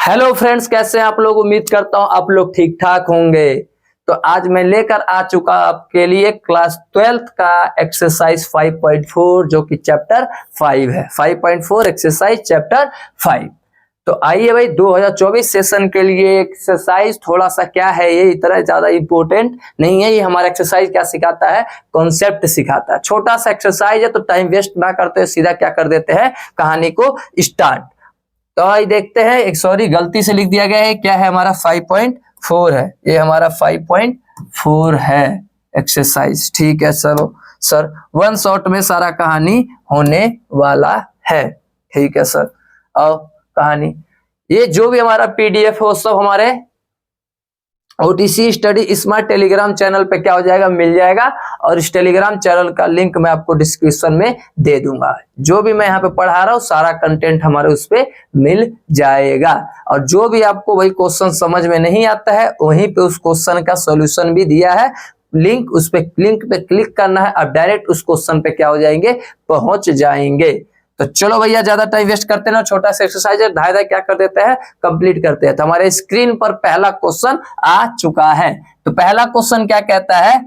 Hello friends, कैसे हैं आप लोग। उम्मीद करता हूं आप लोग ठीक ठाक होंगे। तो आज मैं लेकर आ चुका आपके लिए क्लास 12th का एक्सरसाइज 5.4 जो कि चैप्टर 5 है। 5.4 एक्सरसाइज चैप्टर 5। तो आइए भाई, 2024 सेशन के लिए एक्सरसाइज थोड़ा सा क्या है, ये इतना ज्यादा इंपॉर्टेंट नहीं है। ये हमारा एक्सरसाइज क्या सिखाता है, कॉन्सेप्ट सिखाता है। छोटा सा एक्सरसाइज है, तो टाइम वेस्ट ना करते हुए सीधा क्या कर देते हैं, कहानी को स्टार्ट। तो आइए देखते हैं। एक सॉरी, गलती से लिख दिया गया है। क्या है हमारा 5.4 है, ये हमारा 5.4 है एक्सरसाइज। ठीक है चलो सर, वन शॉट में सारा कहानी होने वाला है। ठीक है सर। और कहानी ये जो भी हमारा पीडीएफ है वो सब हमारे OTC study smart Telegram channel पे क्या हो जाएगा, मिल जाएगा। और इस टेलीग्राम चैनल का लिंक मैं आपको डिस्क्रिप्शन में दे दूंगा। जो भी मैं यहाँ पे पढ़ा रहा हूँ सारा कंटेंट हमारे उस पे मिल जाएगा। और जो भी आपको वही क्वेश्चन समझ में नहीं आता है, वहीं पे उस क्वेश्चन का सॉल्यूशन भी दिया है। लिंक उस पे लिंक पे क्लिक करना है, आप डायरेक्ट उस क्वेश्चन पे क्या हो जाएंगे, पहुंच जाएंगे। तो चलो भैया, ज्यादा टाइम वेस्ट करते ना, छोटा सा एक्सरसाइज है, धाय क्या कर देते हैं, कंप्लीट करते हैं। तो हमारे स्क्रीन पर पहला क्वेश्चन आ चुका है। तो पहला क्वेश्चन क्या कहता है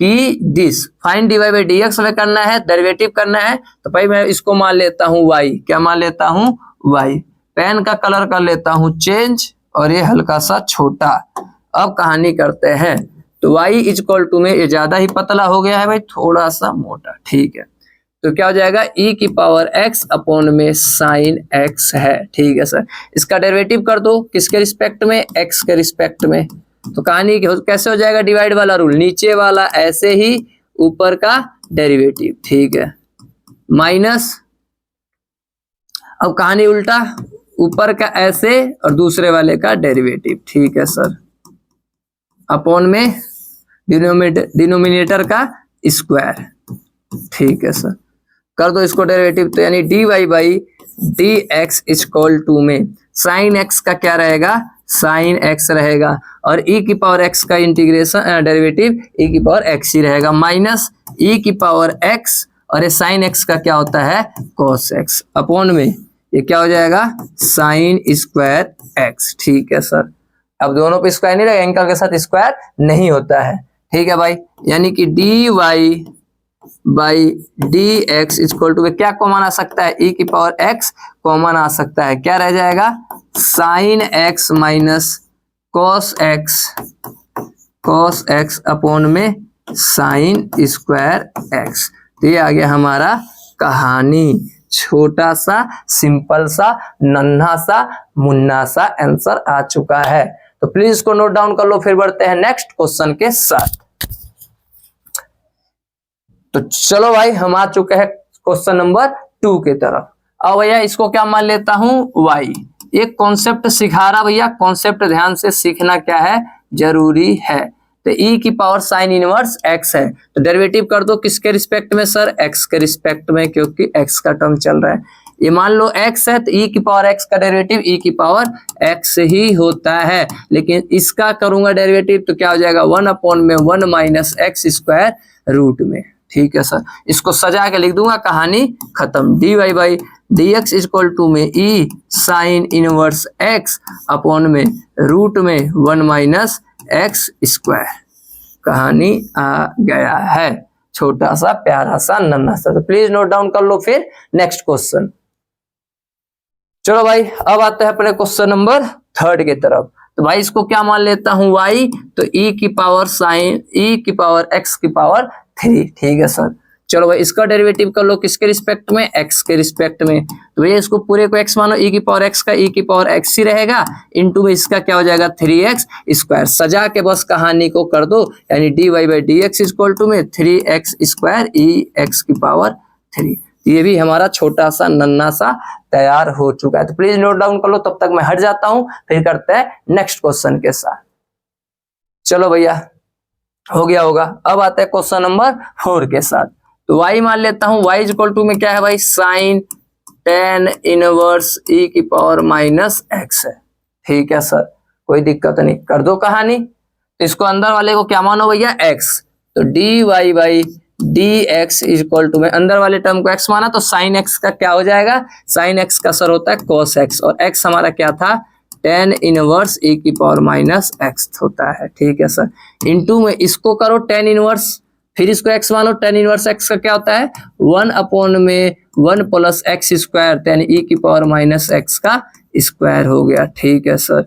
कि this find dy by dx में करना है, डेरिवेटिव करना है। तो भाई मैं इसको मान लेता हूं y। क्या मान लेता हूं, y। पेन का कलर कर लेता हूं चेंज, और ये हल्का सा छोटा। अब कहानी करते हैं। तो y इक्वल टू में, ये ज्यादा ही पतला हो गया है भाई, थोड़ा सा मोटा। ठीक है, तो क्या हो जाएगा, e की पावर x अपॉन में साइन x है। ठीक है सर, इसका डेरिवेटिव कर दो, किसके रिस्पेक्ट में, x के रिस्पेक्ट में। तो कहानी कैसे हो जाएगा, डिवाइड वाला रूल, नीचे वाला ऐसे ही, ऊपर का डेरिवेटिव। ठीक है, माइनस, अब कहानी उल्टा, ऊपर का ऐसे और दूसरे वाले का डेरिवेटिव। ठीक है सर, अपॉन में डिनोमिनेटर का स्क्वायर। ठीक है सर, कर दो इसको डेरिवेटिव। तो यानी dy by dx equal to में साइन x का क्या रहेगा, साइन x रहेगा, और e की पावर x का इंटीग्रेशन डेरिवेटिव e की पावर x ही रहेगा, माइनस e की पावर x, और ये साइन x का क्या होता है, cos x, अपॉन में ये क्या हो जाएगा, साइन स्क्वायर x। ठीक है सर, अब दोनों पे स्क्वायर नहीं रहेगा, एंगल के साथ स्क्वायर नहीं होता है। ठीक है भाई, यानी कि dy by dx equal to क्या कॉमन आ सकता है, e की पावर x कॉमन आ सकता है। क्या रह जाएगा, sine x minus cos x upon में साइन स्क्वायर x। तो ये आ गया हमारा कहानी, छोटा सा, सिंपल सा, नन्हा सा, मुन्ना सा आंसर आ चुका है। तो प्लीज इसको नोट डाउन कर लो। फिर बढ़ते हैं नेक्स्ट क्वेश्चन के साथ। तो चलो भाई, हम आ चुके हैं क्वेश्चन नंबर 2 की तरफ। अब भैया इसको क्या मान लेता हूं, y। एक कॉन्सेप्ट सिखा रहा भैया, कॉन्सेप्ट ध्यान से सीखना क्या है, जरूरी है। तो e की पावर साइन इनवर्स x है, तो डेरिवेटिव कर दो, किसके रिस्पेक्ट में सर, x के रिस्पेक्ट में, क्योंकि x का टर्म चल रहा है। ये मान लो x है, तो e की पावर x का डेरिवेटिव e की पावर x ही होता है। लेकिन इसका करूंगा डेरिवेटिव तो क्या हो जाएगा, 1 अपॉन में 1 माइनस x स्क्वायर रूट में। ठीक है सर, इसको सजा के लिख दूंगा, कहानी खत्म। dy by dx equal to में e sine inverse x upon में रूट में 1 माइनस x स्क्वायर। कहानी आ गया है, छोटा सा, प्यारा सा, नन्हा सा। तो प्लीज नोट डाउन कर लो। फिर नेक्स्ट क्वेश्चन। चलो भाई, अब आते हैं अपने क्वेश्चन नंबर 3 की तरफ। तो भाई इसको क्या मान लेता हूं, y। तो e की पावर साइन, e की पावर x की पावर 3। ठीक है सर, चलो भाई इसका डेरिवेटिव कर लो, किसके रिस्पेक्ट में, x के रिस्पेक्ट में। तो भैया इसको पूरे को x मानो, e की पावर x का e की पावर x ही रहेगा, इनटू में इसका क्या हो जाएगा, 3x स्क्वायर। सजा के बस कहानी को कर दो, यानी dy by dx equal to में 3x स्क्वायर e x की पावर 3। ये भी हमारा छोटा सा, नन्हा सा तैयार हो चुका है। तो प्लीज नोट डाउन कर लो, तब तक मैं हट जाता हूं, फिर करते हैं नेक्स्ट क्वेश्चन के साथ। चलो भैया, हो गया होगा। अब आते हैं क्वेश्चन नंबर 4 के साथ। तो y मान लेता हूं, y इक्वल टू में क्या है भाई, साइन tan इनवर्स e की पावर माइनस x है। ठीक है सर, कोई दिक्कत नहीं, कर दो कहानी। तो इसको अंदर वाले को क्या मानो भैया, x। तो dy by dx equal to में अंदर वाले टर्म को x माना, तो साइन x का क्या हो जाएगा, साइन x का सर होता है cos x, और x हमारा क्या था, tan इनवर्स e की पावर माइनस x होता है। ठीक है सर, इनटू में इसको करो tan इनवर्स, फिर इसको x मानो, tan इनवर्स x का क्या होता है 1 अपॉन में 1 plus x square tan e की पावर माइनस x का स्क्वायर हो गया। ठीक है सर,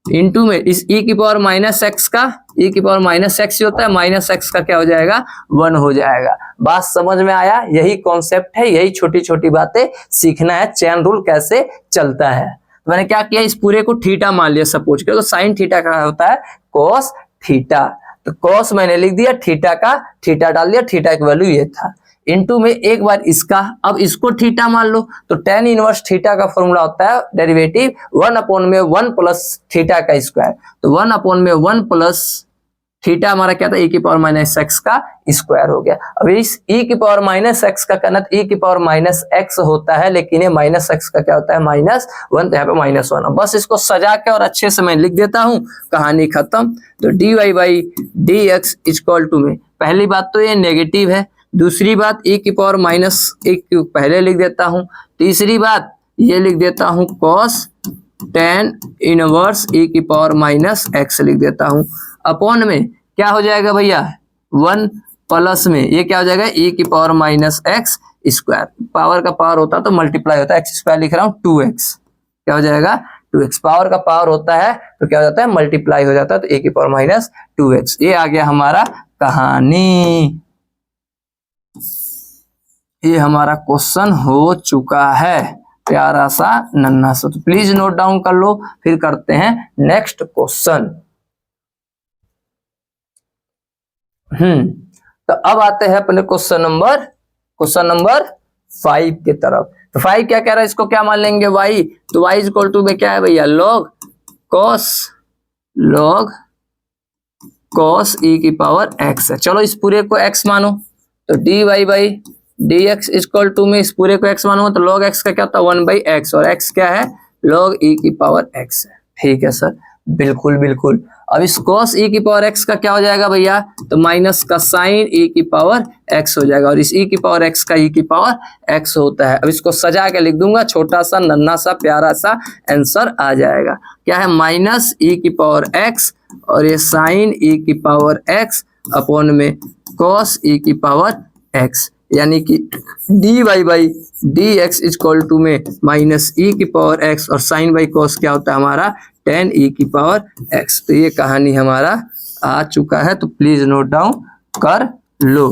इनटू में इस e की पावर माइनस एक्स का, e की पावर माइनस एक्स होता है, माइनस एक्स का क्या हो जाएगा 1 हो जाएगा। बात समझ में आया? यही कॉन्सेप्ट है, यही छोटी छोटी बातें सीखना है, चेन रूल कैसे चलता है। तो मैंने क्या किया, इस पूरे को थीटा मान लिया सपोज करो, तो साइन थीटा का होता है cos थीटा, तो cos मैंने लिख दिया, थीटा का थीटा डाल दिया, थीटा की वैल्यू ये था, इनटू में एक बार इसका, अब इसको थीटा मान लो, तो tan इनवर्स थीटा का फॉर्मूला होता है डेरिवेटिव 1 अपॉन में 1 प्लस थीटा का स्क्वायर, तो 1 अपॉन में 1 प्लस थीटा हमारा क्या था e की पावर माइनस एक्स का स्क्वायर हो गया। अब इस e की पावर माइनस एक्स का करना, e की पावर माइनस एक्स होता है, लेकिन ये माइनस एक्स का क्या होता है माइनस 1, तो यहाँ पे माइनस 1। बस इसको सजा के और अच्छे से मैं लिख देता हूँ, कहानी खत्म। तो D Y by D X equal to में, पहली बात तो ये नेगेटिव है, दूसरी बात e की पावर माइनस एक पहले लिख देता हूँ, तीसरी बात ये लिख देता हूँ cos tan इनवर्स e की पावर माइनस एक्स लिख देता हूँ, अपॉन में क्या हो जाएगा भैया 1 प्लस में ये क्या हो जाएगा e की power minus x square, power का पावर होता है तो मल्टीप्लाई होता है, एक्स स्क्वायर लिख रहा हूँ 2x, क्या हो जाएगा 2x, पावर का पावर होता है तो क्या हो जाता है मल्टीप्लाई हो जाता है, तो a की पावर माइनस 2x। ये आ गया हमारा कहानी, ये हमारा क्वेश्चन हो चुका है, प्यारा सा नन्हा सा, तो प्लीज नोट डाउन कर लो, फिर करते हैं नेक्स्ट क्वेश्चन। तो अब आते हैं अपने क्वेश्चन नंबर 5 की तरफ। तो 5 क्या कह रहा है, इसको क्या मान लेंगे y, तो y इक्वल टू में क्या है भैया log cos e की पावर x है। चलो इस पूरे को x मानो, तो dy by D X equal to में इस पूरे को x मानो, तो log x का क्या होता है 1 बाई एक्स, और x क्या है log e की पावर x है। ठीक है सर, बिल्कुल बिल्कुल। अब इस cos e की पावर x का क्या हो जाएगा भैया, तो माइनस का साइन e की पावर x हो जाएगा, और इस e की पावर x का e की पावर x होता है। अब इसको सजा के लिख दूंगा, छोटा सा नन्हा सा प्यारा सा आंसर आ जाएगा, क्या है माइनस e की पावर x और ये साइन e की पावर x अपॉन में cos e की पावर x, यानी कि D Y by D X equal to में माइनस e की पावर x और साइन बाई cos क्या होता है हमारा tan e की पावर x। तो ये कहानी हमारा आ चुका है, तो प्लीज नोट डाउन कर लो।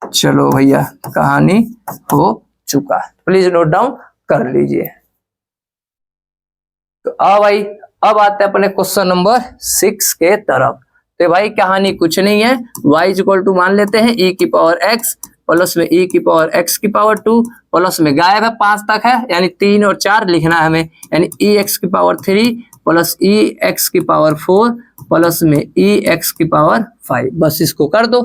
चलो भैया कहानी हो चुका, प्लीज नोट डाउन कर लीजिए। तो भाई अब आते हैं अपने क्वेश्चन नंबर 6 के तरफ। तो भाई कहानी कुछ नहीं है, y इक्वल टू मान लेते हैं e की पावर x प्लस में e की पावर x की पावर 2 प्लस में गायब है 5 तक है, यानी 3 और 4 लिखना है हमें, यानी ex की पावर 3 प्लस ex की पावर 4 प्लस में ex की पावर 5, बस इसको कर दो।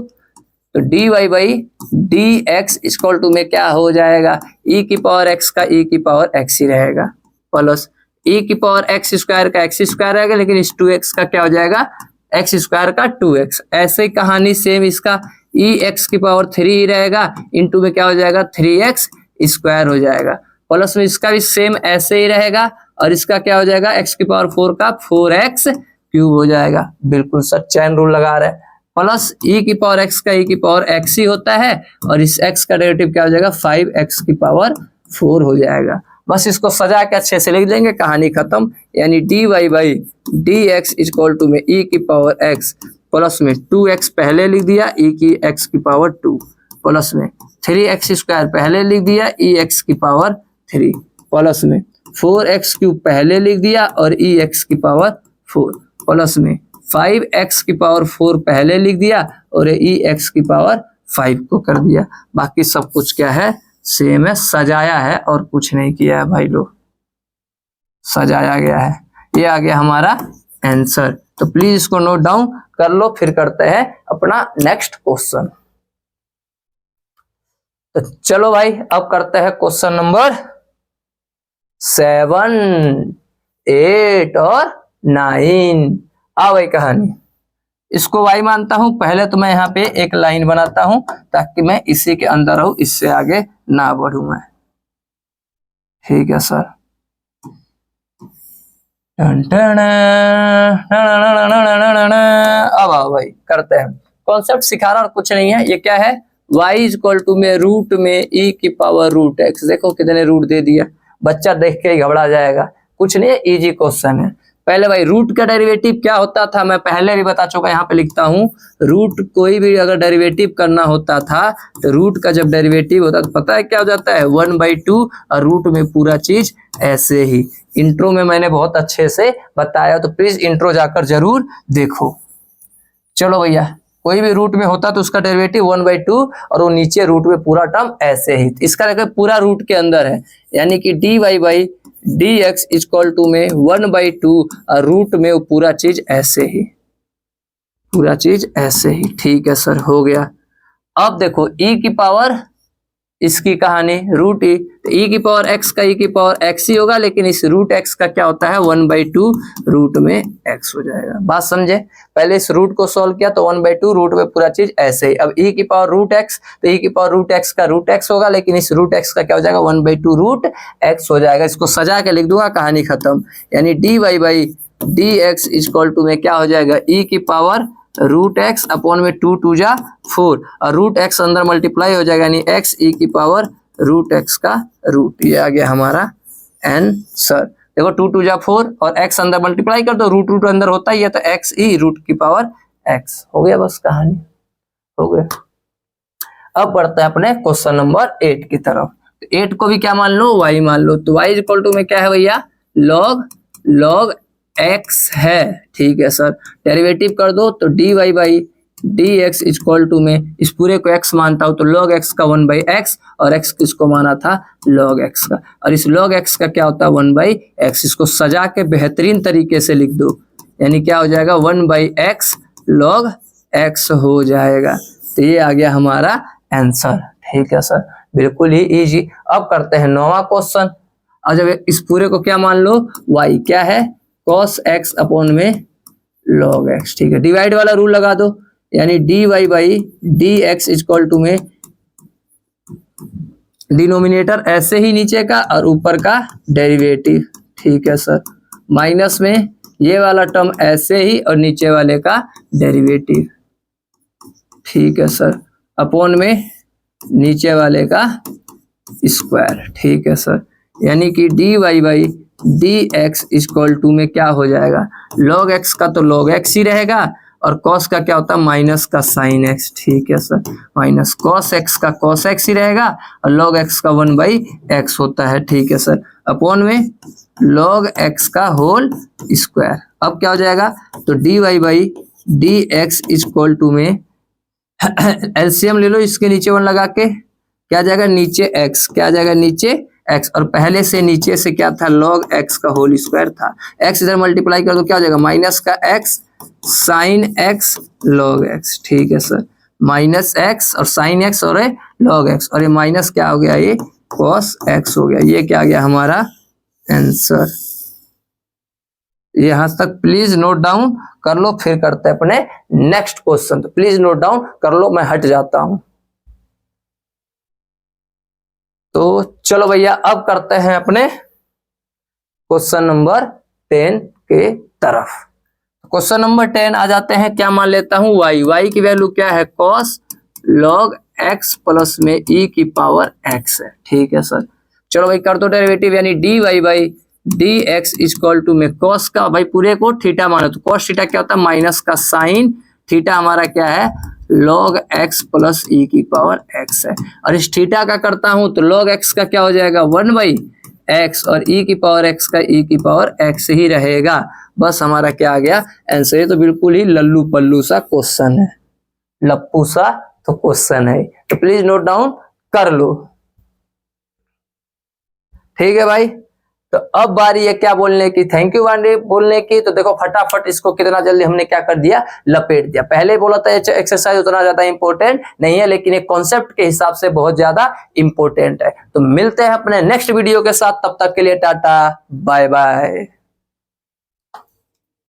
तो dy by D X equal to में क्या हो जाएगा, e की पावर x का e की पावर x ही रहेगा, प्लस e की पावर x स्क्वायर का x स्क्वायर रहेगा, लेकिन इस 2x का क्या हो जाएगा x स्क्वायर का 2x। ऐसे ही कहानी सेम इसका ex की पावर 3 ही रहेगा, इनटू में क्या हो जाएगा 3x स्क्वायर हो जाएगा, प्लस में इसका भी सेम ऐसे ही रहेगा, और इसका क्या हो जाएगा x की पावर 4 का 4x क्यूब हो जाएगा। बिल्कुल सर चैन रूल लगा रहे हैं, प्लस e की पावर x का e की पावर x ही होता है, और इस x का डेरिवेटिव क्या हो जाएगा 5x की पावर 4 हो जाएगा। बस इसको सजा के अच्छे से लिख देंगे, कहानी खत्म। यानी D Y by D X equal to में e की पावर x प्लस में 2x पहले लिख दिया e की x की पावर 2 प्लस में 3x स्क्वायर पहले लिख दिया ex की पावर 3 प्लस में 4x क्यूब पहले लिख दिया और ex की पावर 4 प्लस में 5x की पावर 4 पहले लिख दिया और ex की पावर 5 को कर दिया। बाकी सब कुछ क्या है सेम है, सजाया है और कुछ नहीं किया है भाई लोग, सजाया गया है। ये आ गया हमारा आंसर, तो प्लीज इसको नोट डाउन कर लो, फिर करते हैं अपना नेक्स्ट क्वेश्चन। तो चलो भाई अब करते हैं क्वेश्चन नंबर 7, 8 और 9। आ भाई कहानी, इसको y मानता हूं, पहले तो मैं यहाँ पे एक लाइन बनाता हूं ताकि मैं इसी के अंदर रहूं, इससे आगे ना बढ़ूं मैं। ठीक है सर, अब आओ भाई करते हैं, कॉन्सेप्ट सिखा रहा और कुछ नहीं है। ये क्या है, y इज इक्वल टू में रूट में e की पावर रूट x, देखो कितने रूट दे दिया, बच्चा देख के ही घबरा जाएगा, कुछ नहीं है, इजी क्वेश्चन है। पहले भाई रूट का डेरिवेटिव क्या होता था, मैं पहले भी बता चुका, यहाँ पे लिखता हूँ, रूट कोई भी अगर डेरिवेटिव करना होता था तो रूट का जब डेरिवेटिव होता तो पता है क्या हो जाता है, 1/2, और रूट में पूरा चीज ऐसे ही। इंट्रो में मैंने बहुत अच्छे से बताया, तो प्लीज इंट्रो जाकर जरूर देखो। चलो भैया, कोई भी रूट में होता तो उसका डेरिवेटिव 1/2 और वो नीचे रूट में पूरा टर्म ऐसे ही, इसका देखो पूरा रूट के अंदर है, यानी कि dy/dx इक्वल टू में 1/2 और रूट में वो पूरा चीज ऐसे ही, पूरा चीज ऐसे ही। ठीक है सर, हो गया। अब देखो e की पावर, इसकी कहानी रूट ई, तो e की पावर x का e की पावर x ही होगा, लेकिन इस रूट x का क्या होता है 1/2 रूट में x हो जाएगा। बात समझे, पहले इस रूट को सॉल्व किया तो 1/2 रूट में पूरा चीज ऐसे ही। अब e की पावर रूट x, तो e की पावर रूट x का रूट x होगा, लेकिन इस रूट x का क्या हो जाएगा 1/2 रूट x हो जाएगा। इसको सजा के लिख दूंगा, कहानी खत्म। यानी dy/dx इक्वल टू में क्या हो जाएगा, e की पावर रूट एक्स अपॉन में 2 2 जा 4, और रूट एक्स अंदर मल्टीप्लाई हो जाएगा, यानी एक्स ई की पावर रूट एक्स का रूट। ये आ गया हमारा आंसर। देखो 2 2 जा 4 और एक्स अंदर मल्टीप्लाई कर दो, रूट रूट अंदर होता ही है, तो एक्स ई रूट की पावर एक्स हो गया, बस कहानी हो गया। अब बढ़ते हैं अपने क्वेश्चन नंबर 8 की तरफ। तो 8 को भी क्या मान लो, y मान लो। तो y इक्वल टू में क्या है भैया, log x है। ठीक है सर, डेरिवेटिव कर दो, तो dy/dx इक्वल टू में इस पूरे को x मानता हूं तो log x का 1/x, और x किसको माना था, log x का, और इस log x का क्या होता है 1/x। इसको सजा के बेहतरीन तरीके से लिख दो, यानी क्या हो जाएगा 1/x log x हो जाएगा। तो ये आ गया हमारा आंसर। ठीक है सर, बिल्कुल ही इजी। अब करते हैं 9वां क्वेश्चन। और जब इस पूरे को क्या मान लो, y क्या है cos x अपॉन में log x। ठीक है, डिवाइड वाला रूल लगा दो, यानी dy/dx इक्वल टू में डिनोमिनेटर ऐसे ही नीचे का और ऊपर का डेरिवेटिव। ठीक है सर, माइनस में ये वाला टर्म ऐसे ही और नीचे वाले का डेरिवेटिव। ठीक है सर, अपॉन में नीचे वाले का स्क्वायर। ठीक है सर, यानी कि dy/dx इक्वल टू में क्या हो जाएगा, log x का तो log x ही रहेगा, और cos का क्या होता है माइनस का sin x। ठीक है सर, माइनस cos x का cos x ही रहेगा, और log x का 1/x होता है। ठीक है सर, अपॉन में log x का होल स्क्वायर। अब क्या हो जाएगा, तो dy/dx इक्वल टू में एलसीएम ले लो, इसके नीचे 1 लगा के क्या जाएगा नीचे x, क्या जाएगा नीचे x, और पहले से नीचे से क्या था log x का होल स्क्वायर था, x इधर मल्टीप्लाई कर दो क्या हो जाएगा माइनस का x sin x log x। ठीक है सर, माइनस x और sin x और log x, और ये माइनस क्या हो गया, ये cos x हो गया। ये क्या आ गया हमारा आंसर। यहां तक प्लीज नोट डाउन कर लो, फिर करते हैं अपने नेक्स्ट क्वेश्चन। तो प्लीज नोट डाउन कर लो, मैं हट जाता हूं। तो चलो भैया, अब करते हैं अपने क्वेश्चन नंबर 10 के तरफ। क्वेश्चन नंबर 10 आ जाते हैं, क्या मान लेता हूं y की वैल्यू क्या है cos log x प्लस में e की पावर x है। ठीक है सर, चलो भाई कर दो डेरिवेटिव, यानी dy/dx इक्वल टू में cos का, भाई पूरे को थीटा मानो, तो cos थीटा क्या होता है माइनस का sin थीटा, हमारा क्या है log x प्लस e की पावर x है। और इस थीटा का करता हूं तो log x का क्या हो जाएगा 1/x, और e की पावर x का e की पावर x ही रहेगा। बस हमारा क्या आ गया आंसर। ये तो बिल्कुल ही लल्लू पल्लू सा क्वेश्चन है, लप्पू सा तो क्वेश्चन है, तो प्लीज नोट डाउन कर लो। ठीक है भाई, तो अब बारी है क्या बोलने की, थैंक यू बोलने की। तो देखो फटाफट इसको कितना जल्दी हमने क्या कर दिया, लपेट दिया। पहले बोला था एक्सरसाइज उतना ज्यादा इंपॉर्टेंट नहीं है, लेकिन एक कॉन्सेप्ट के हिसाब से बहुत ज्यादा इंपॉर्टेंट है। तो मिलते हैं अपने नेक्स्ट वीडियो के साथ, तब तक के लिए टाटा बाय बाय।